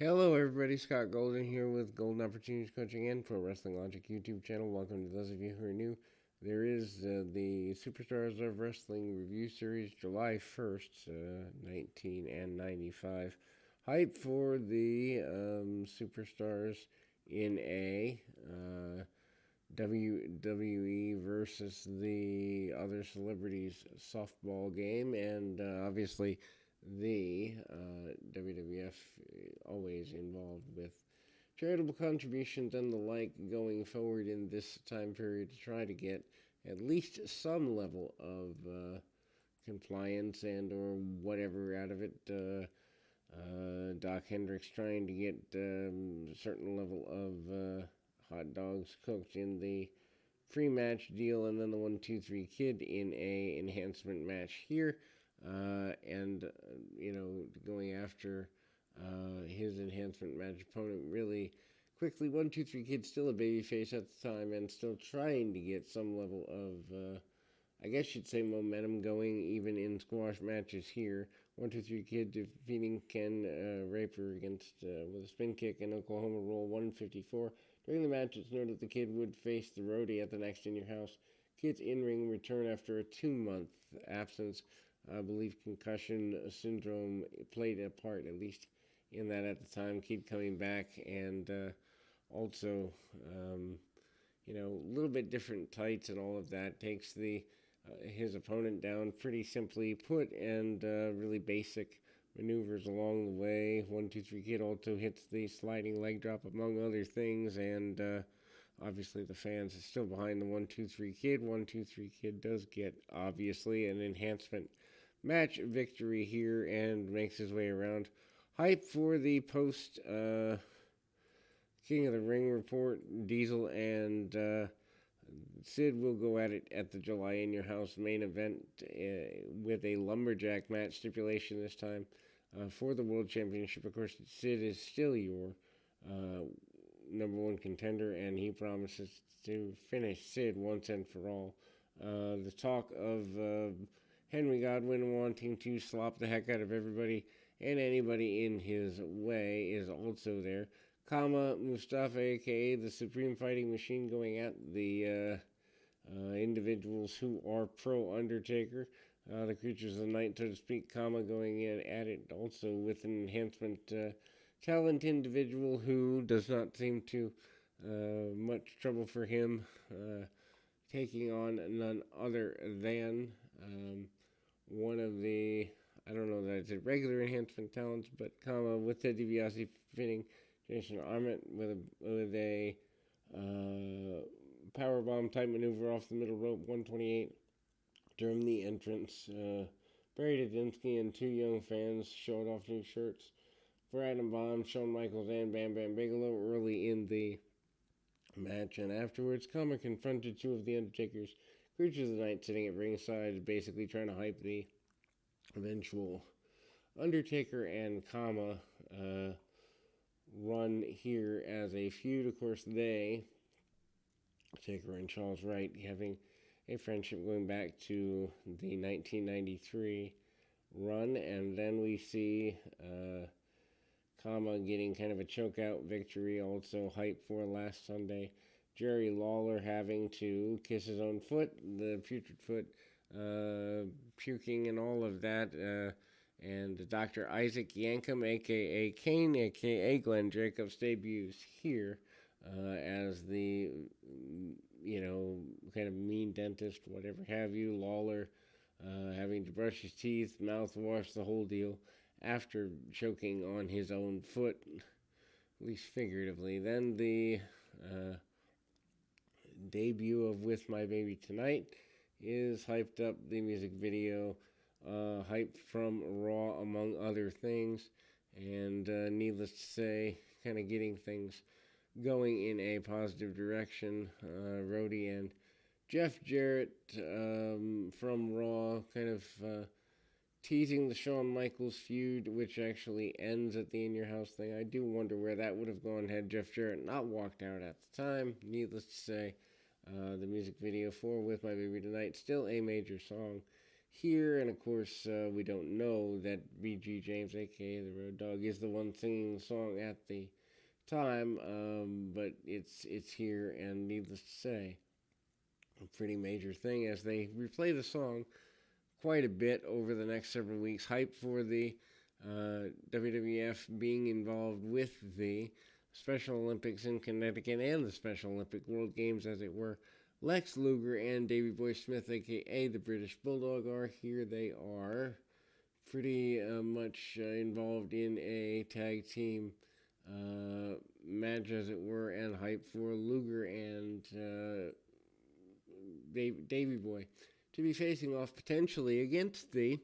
Hello, everybody. Scott Golden here with Golden Opportunities Coaching and Pro Wrestling Logic YouTube channel. Welcome to those of you who are new. There is the Superstars of Wrestling Review Series, July 1st, 1995. Hype for the Superstars in a WWE versus the other celebrities softball game, and obviously the WWF always involved with charitable contributions and the like going forward in this time period to try to get at least some level of compliance and or whatever out of it. Doc Hendricks trying to get a certain level of hot dogs cooked in the pre-match deal, and then the 1-2-3 Kid in a enhancement match here, and going after his enhancement match opponent really quickly. 1-2-3 Kid still a babyface at the time and still trying to get some level of I guess you'd say momentum going even in squash matches here. 1-2-3 Kid defeating Ken Raper against with a spin kick and Oklahoma Roll 154. During the match, it's noted the Kid would face the roadie at the next In Your House. Kid's in-ring return after a 2-month absence. I believe concussion syndrome played a part, at least in that at the time. Kid coming back and also, a little bit different tights and all of that. Takes his opponent down pretty simply put, and really basic maneuvers along the way. 1-2-3 Kid also hits the sliding leg drop among other things, and obviously the fans are still behind the 1-2-3 Kid. 1-2-3 Kid does get obviously an enhancement match victory here and makes his way around. Hype for the post King of the Ring report. Diesel and Sid will go at it at the July In Your House main event with a lumberjack match stipulation this time for the World Championship. Of course, Sid is still your number one contender, and he promises to finish Sid once and for all. The talk of Henry Godwinn wanting to slop the heck out of everybody and anybody in his way is also there. Kama Mustafa, aka the Supreme Fighting Machine, going at the individuals who are pro Undertaker, the creatures of the night, so to speak. Kama going in at it also with an enhancement talent individual who does not seem to much trouble for him, taking on none other than one of the, I don't know that it's a regular enhancement talents, but Kama with Ted DiBiase fitting Jason Arnett with a powerbomb type maneuver off the middle rope, 128 during the entrance. Barry Didinsky and two young fans showed off new shirts for Adam Bomb, Shawn Michaels, and Bam Bam Bigelow early in the match, and afterwards, Kama confronted two of the Undertaker's creatures of the night sitting at ringside, basically trying to hype the eventual Undertaker and Kama run here as a feud. Of course, Taker and Charles Wright, having a friendship going back to the 1993 run, and then we see Kama getting kind of a chokeout victory, also hype for last Sunday. Jerry Lawler having to kiss his own foot, the putrid foot, puking and all of that, and Dr. Isaac Yankum, a.k.a. Kane, a.k.a. Glenn Jacobs, debuts here as the, kind of mean dentist, whatever have you. Lawler having to brush his teeth, mouthwash, the whole deal, after choking on his own foot, at least figuratively. Then the debut of With My Baby Tonight is hyped up. The music video hyped from Raw, among other things, and needless to say, kind of getting things going in a positive direction. Rhodey and Jeff Jarrett from Raw kind of teasing the Shawn Michaels feud, which actually ends at the In Your House thing. I do wonder where that would have gone had Jeff Jarrett not walked out at the time. Needless to say, the music video for With My Baby Tonight, still a major song here. And of course, we don't know that B.G. James, aka the Road Dogg, is the one singing the song at the time, but it's here, and needless to say, a pretty major thing as they replay the song quite a bit over the next several weeks. Hype for the WWF being involved with the Special Olympics in Connecticut and the Special Olympic World Games, as it were. Lex Luger and Davey Boy Smith, aka the British Bulldog, are here. They are pretty much involved in a tag team match, as it were, and hype for Luger and Davey Boy to be facing off potentially against the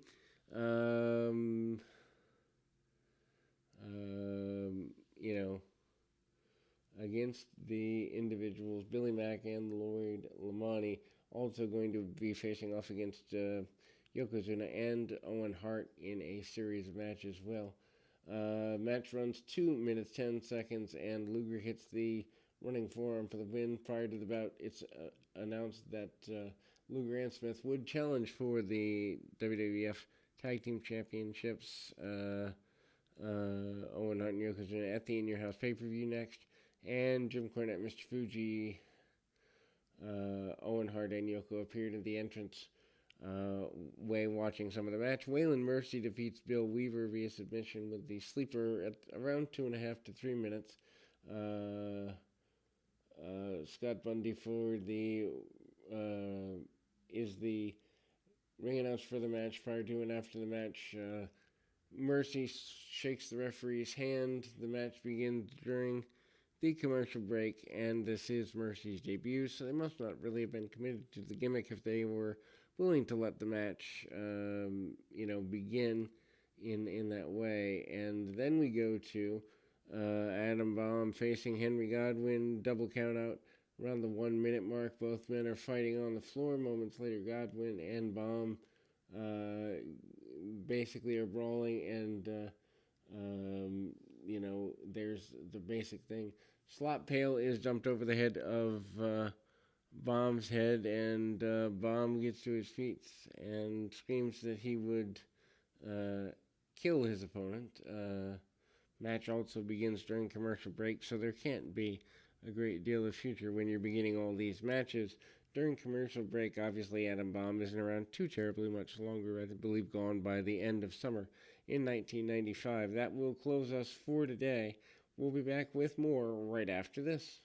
against the individuals, Billy Mack and Lloyd Lamani, also going to be facing off against Yokozuna and Owen Hart in a series of matches as well. Match runs 2 minutes 10 seconds, and Luger hits the running forearm for the win. Prior to the bout, it's announced that Luger and Smith would challenge for the WWF Tag Team Championships. Owen Hart and Yokozuna at the In Your House pay-per-view next. And Jim Cornette, Mr. Fuji, Owen Hart, and Yoko appeared in the entrance way watching some of the match. Waylon Mercy defeats Bill Weaver via submission with the sleeper at around 2.5 to 3 minutes. Scott Bundy for the is the ring announcer for the match. Prior to and after the match, Mercy shakes the referee's hand. The match begins during the commercial break, and this is Mercy's debut, so they must not really have been committed to the gimmick if they were willing to let the match, begin in that way. And then we go to Adam Bomb facing Henry Godwinn, double count out around the 1 minute mark. Both men are fighting on the floor. Moments later, Godwinn and Bomb basically are brawling, and there's the basic thing. Slop pail is dumped over the head of Bomb's head, and Bomb gets to his feet and screams that he would kill his opponent. Match also begins during commercial break, so there can't be a great deal of future when you're beginning all these matches during commercial break. Obviously, Adam Bomb isn't around too terribly much longer. I believe gone by the end of summer in 1995. That will close us for today. We'll be back with more right after this.